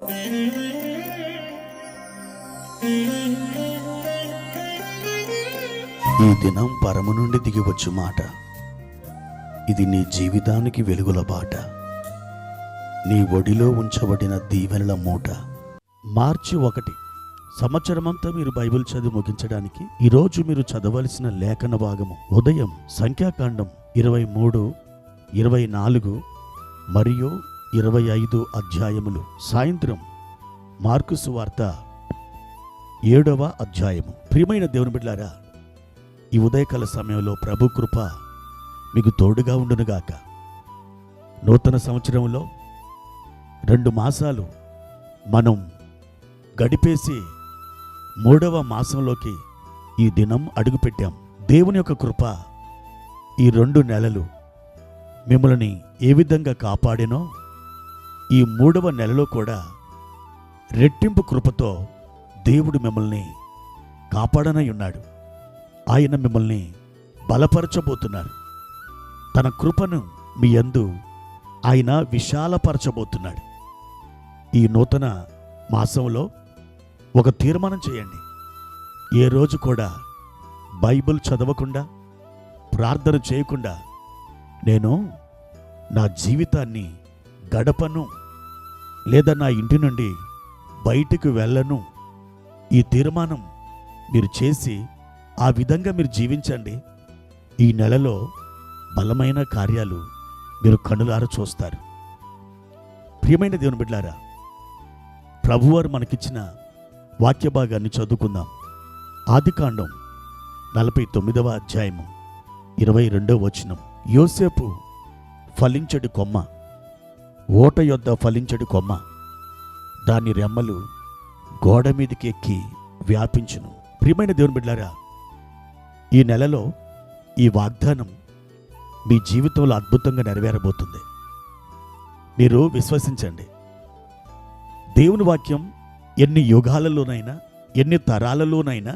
ఈ దినం పరము నుండి దిగివచ్చు మాట. ఇది నీ జీవితానికి వెలుగుల బాట, నీ ఒడిలో ఉంచబడిన దీవెనల మూట. మార్చి 1 సంవత్సరమంతా మీరు బైబిల్ చదివి ముగించడానికి ఈరోజు మీరు చదవలసిన లేఖన భాగము ఉదయం సంఖ్యాకాండం 23, 24 మరియు 25 అధ్యాయములు, సాయంత్రం మార్కు సువార్త 7వ అధ్యాయము. ప్రియమైన దేవుని బిడ్డలారా, ఈ ఉదయకాల సమయంలో ప్రభు కృప మీకు తోడుగా ఉండునుగాక. నూతన సంవత్సరంలో 2 మాసాలు మనం గడిపేసి 3వ మాసంలోకి ఈ దినం అడుగుపెట్టాం. దేవుని యొక్క కృప ఈ 2 నెలలు మిమ్మల్ని ఏ విధంగా కాపాడేనో ఈ 3వ నెలలో కూడా రెట్టింపు కృపతో దేవుడు మిమ్మల్ని కాపాడనై ఉన్నాడు. ఆయన మిమ్మల్ని బలపరచబోతున్నారు. తన కృపను మీ యందు ఆయన విశాలపరచబోతున్నాడు. ఈ నూతన మాసంలో ఒక తీర్మానం చేయండి. ఏ రోజు కూడా బైబిల్ చదవకుండా, ప్రార్థన చేయకుండా నేను నా జీవితాన్ని గడపను, లేదా నా ఇంటి నుండి బయటికి వెళ్ళను. ఈ తీర్మానం మీరు చేసి ఆ విధంగా మీరు జీవించండి. ఈ నెలలో బలమైన కార్యాలు మీరు కనులారా చూస్తారు. ప్రియమైన దేవుని బిడ్డలారా, ప్రభువారు మనకిచ్చిన వాక్య భాగాన్ని చదువుకుందాం. ఆదికాండం 49వ అధ్యాయము 22వ వచనం. యోసేపు ఫలించడి కొమ్మ, ఓట యొద్ద ఫలించడి కొమ్మ, దాని రెమ్మలు గోడ మీదకి ఎక్కి వ్యాపించును. ప్రియమైన దేవుని బిడ్డలారా, ఈ నెలలో ఈ వాగ్దానం మీ జీవితంలో అద్భుతంగా నెరవేరబోతుంది. మీరు విశ్వసించండి. దేవుని వాక్యం ఎన్ని యుగాలలోనైనా, ఎన్ని తరాలలోనైనా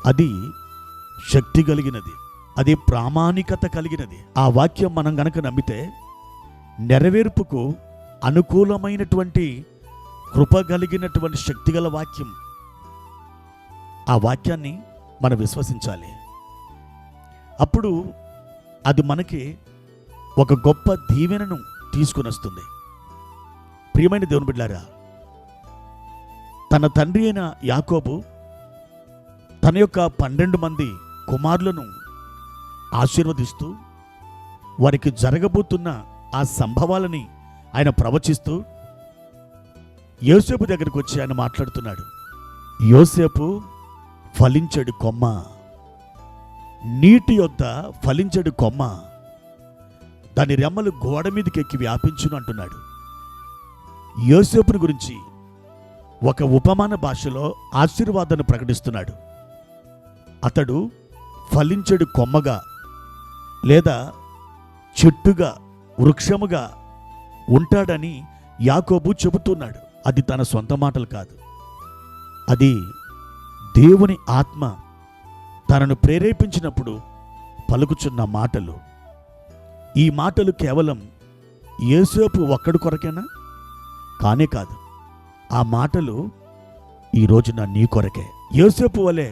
అది శక్తి కలిగినది, అది ప్రామాణికత కలిగినది. ఆ వాక్యం మనం గనక నమ్మితే నెరవేర్పుకు అనుకూలమైనటువంటి కృప కలిగినటువంటి శక్తిగల వాక్యం. ఆ వాక్యాన్ని మనం విశ్వసించాలి. అప్పుడు అది మనకి ఒక గొప్ప దీవెనను తీసుకుని వస్తుంది. ప్రియమైన దేవుని బిడ్డలారా, తన తండ్రి అయిన యాకోబు తన యొక్క 12 మంది కుమారులను ఆశీర్వదిస్తూ వారికి జరగబోతున్న ఆ సంభవాలని ఆయన ప్రవచిస్తూ యోసేపు దగ్గరికి వచ్చి ఆయన మాట్లాడుతున్నాడు. యోసేపు ఫలించడు కొమ్మ, నీటి యొద్ద ఫలించడు కొమ్మ, దాని రెమ్మలు గోడ మీదకి ఎక్కి వ్యాపించును అంటున్నాడు. యోసేపుని గురించి ఒక ఉపమాన భాషలో ఆశీర్వాదాన్ని ప్రకటిస్తున్నాడు. అతడు ఫలించడు కొమ్మగా, లేదా చెట్టుగా, వృక్షముగా ఉంటాడని యాకోబు చెబుతున్నాడు. అది తన సొంత మాటలు కాదు, అది దేవుని ఆత్మ తనను ప్రేరేపించినప్పుడు పలుకుచున్న మాటలు. ఈ మాటలు కేవలం యోసేపు ఒక్కడి కొరకేనా? కానే కాదు. ఆ మాటలు ఈ రోజున నీ కొరకే. యోసేపు వలె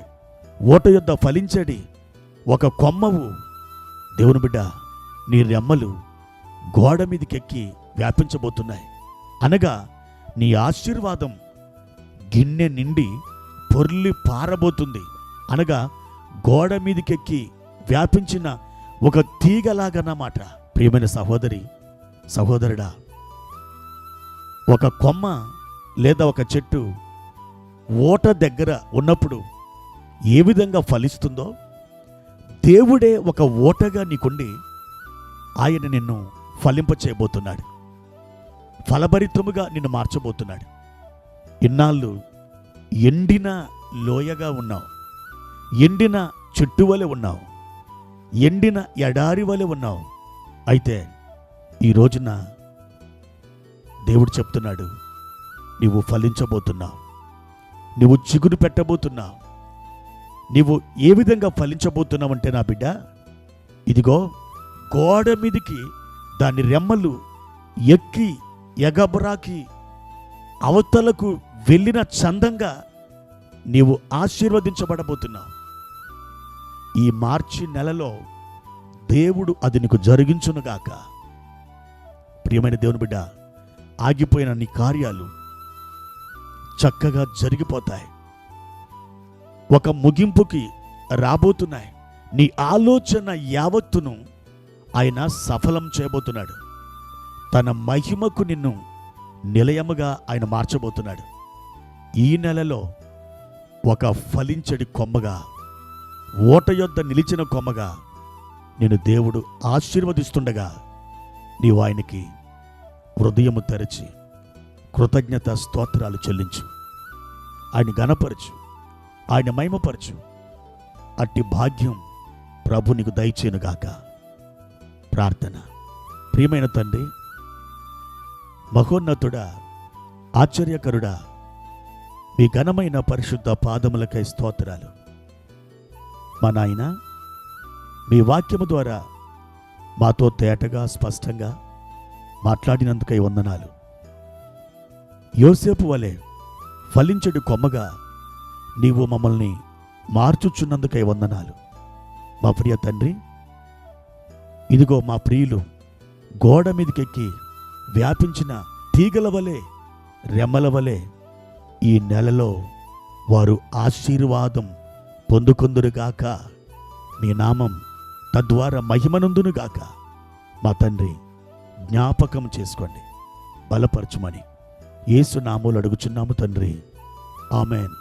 ఓట యొద్ద ఫలించడి ఒక కొమ్మవు. దేవుని బిడ్డ, నీ రెమ్మలు గోడ మీదకెక్కి వ్యాపించబోతున్నాయి. అనగా నీ ఆశీర్వాదం గిన్నె నిండి పొర్లి పారబోతుంది. అనగా గోడ మీదకెక్కి వ్యాపించిన ఒక తీగలాగన్నమాట. ప్రియమైన సహోదరి, సహోదరుడా, ఒక కొమ్మ లేదా ఒక చెట్టు ఓట దగ్గర ఉన్నప్పుడు ఏ విధంగా ఫలిస్తుందో, దేవుడే ఒక ఓటగా నీకుండి ఆయన నిన్ను ఫలింపచేయబోతున్నాడు. ఫలభరితముగా నిన్ను మార్చబోతున్నాడు. ఇన్నాళ్ళు ఎండిన లోయగా ఉన్నావు, ఎండిన చెట్టు వలె ఉన్నావు, ఎండిన ఎడారి వలె ఉన్నావు. అయితే ఈ రోజున దేవుడు చెప్తున్నాడు, నీవు ఫలించబోతున్నావు, నువ్వు చిగురు పెట్టబోతున్నావు. నీవు ఏ విధంగా ఫలించబోతున్నావు అంటే, నా బిడ్డ, ఇదిగో గోడ మీదికి దాని రెమ్మలు ఎక్కి ఎగబరాకి అవతలకు వెళ్ళిన చందంగా నీవు ఆశీర్వదించబడబోతున్నావు. ఈ మార్చి నెలలో దేవుడు అది నీకు జరిగించునుగాక. ప్రియమైన దేవుని బిడ్డ, ఆగిపోయిన నీ కార్యాలు చక్కగా జరిగిపోతాయి, ఒక ముగింపుకి రాబోతున్నాయి. నీ ఆలోచన యావత్తును ఆయన సఫలం చేయబోతున్నాడు. తన మహిమకు నిన్ను నిలయముగా ఆయన మార్చబోతున్నాడు. ఈ నెలలో ఒక ఫలించడి కొమ్మగా, ఓట యొద్ద నిలిచిన కొమ్మగా నేను దేవుడు ఆశీర్వదిస్తుండగా నీవు ఆయనకి హృదయము తెరచి కృతజ్ఞత స్తోత్రాలు చెల్లించు. ఆయన గణపరచు, ఆయన మహిమపరచు. అట్టి భాగ్యం ప్రభు నీకు దయచేయునుగాక. ప్రార్థన. ప్రియమైన తండ్రి, మహోన్నతుడా, ఆశ్చర్యకరుడా, మీ ఘనమైన పరిశుద్ధ పాదములకై స్తోత్రాలు. మా నాయన, మీ వాక్యము ద్వారా మాతో తేటగా స్పష్టంగా మాట్లాడినందుకై వందనాలు. యోసేపు వలె ఫలించడు కొమ్మగా నీవు మమ్మల్ని మార్చుచున్నందుకై వందనాలు. మా ప్రియ తండ్రి, ఇదిగో మా ప్రియులు గోడ మీదకెక్కి వ్యాపించిన తీగల వలె, రెమ్మల వలె ఈ నెలలో వారు ఆశీర్వాదం పొందుకొందురుగాక. మీ నామం తద్వారా మహిమనందునుగాక. మా తండ్రి, జ్ఞాపకం చేసుకోండి, బలపరచుమని యేసు నామములో అడుగుచున్నాము తండ్రి. ఆమెన్.